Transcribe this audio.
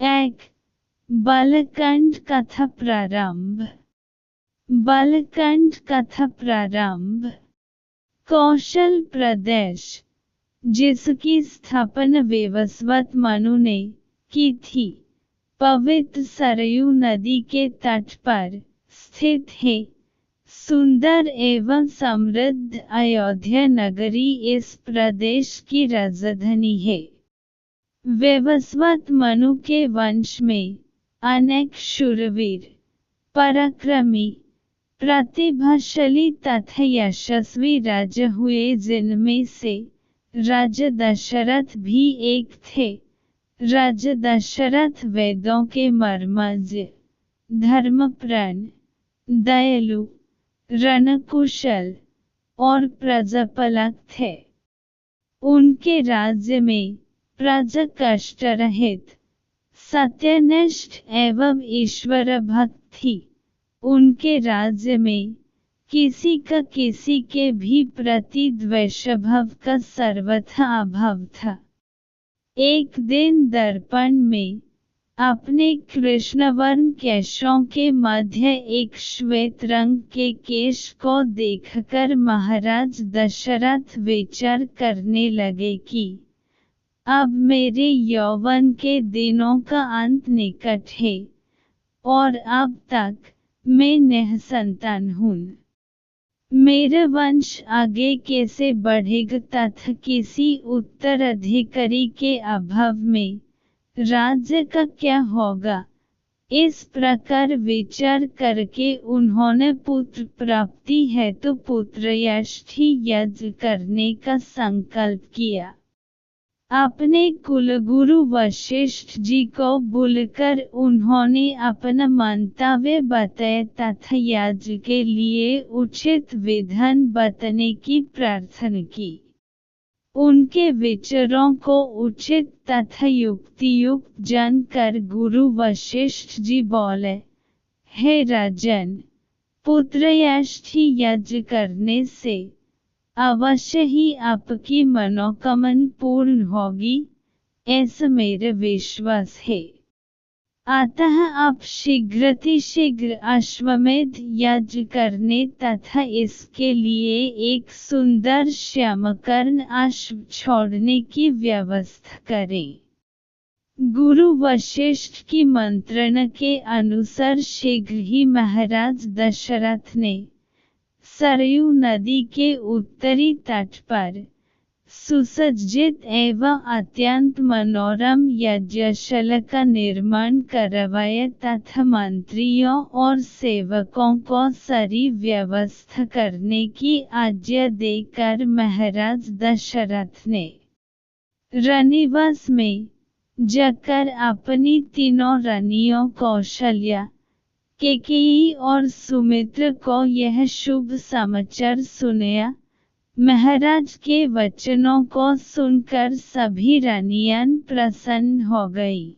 एक बालकांड कथा प्रारंभ। बालकांड कथा प्रारंभ। कौशल प्रदेश, जिसकी स्थापना वैवस्वत मनु ने की थी, पवित्र सरयू नदी के तट पर स्थित है। सुंदर एवं समृद्ध अयोध्या नगरी इस प्रदेश की राजधानी है। वैवस्वत मनु के वंश में अनेक शूरवीर, पराक्रमी, प्रतिभाशाली तथा यशस्वी राजा हुए, जिनमें से राजा दशरथ भी एक थे। राजा दशरथ वेदों के मर्मज्ञ, धर्मप्राण, दयालु, रणकुशल और प्रजापालक थे। उनके राज्य में प्रजा कष्टरहित, सत्यनिष्ठ एवं ईश्वर भक्त थी। उनके राज्य में किसी का किसी के भी प्रति द्वेषभाव का सर्वथा अभाव था। एक दिन दर्पण में अपने कृष्णवर्ण केशों के मध्य एक श्वेत रंग के केश को देखकर महाराज दशरथ विचार करने लगे कि अब मेरे यौवन के दिनों का अंत निकट है और अब तक मैं निःसंतान हूँ। मेरा वंश आगे कैसे बढ़ेगा तथा किसी उत्तराधिकारी के अभाव में राज्य का क्या होगा। इस प्रकार विचार करके उन्होंने पुत्र प्राप्ति हेतु पुत्रयष्टि यज्ञ करने का संकल्प किया। अपने कुलगुरु वशिष्ठ जी को बुलाकर उन्होंने अपना मंतव्य बताया तथा यज्ञ के लिए उचित विधान बताने की प्रार्थना की। उनके विचारों को उचित तथा युक्तियुक्त जानकर गुरु वशिष्ठ जी बोले, हे राजन, पुत्रयष्टि यज्ञ करने से अवश्य ही आपकी मनोकामना पूर्ण होगी, ऐसा मेरा विश्वास है। अतः आप शीघ्रातिशीघ्र अश्वमेध यज्ञ करने तथा इसके लिए एक सुंदर श्यामकर्ण अश्व छोड़ने की व्यवस्था करें। गुरु वशिष्ठ की मंत्रणा के अनुसार शीघ्र ही महाराज दशरथ ने सरयू नदी के उत्तरी तट पर सुसज्जित एवं अत्यंत मनोरम यज्ञशाला का निर्माण करवाया तथा मंत्रियों और सेवकों को सारी व्यवस्था करने की आज्ञा देकर महाराज दशरथ ने रनिवास में जाकर अपनी तीनों रानियों कौशल्या, कैकेयी और सुमित्रा को यह शुभ समाचार सुनाया। महाराज के वचनों को सुनकर सभी रानियां प्रसन्न हो गईं।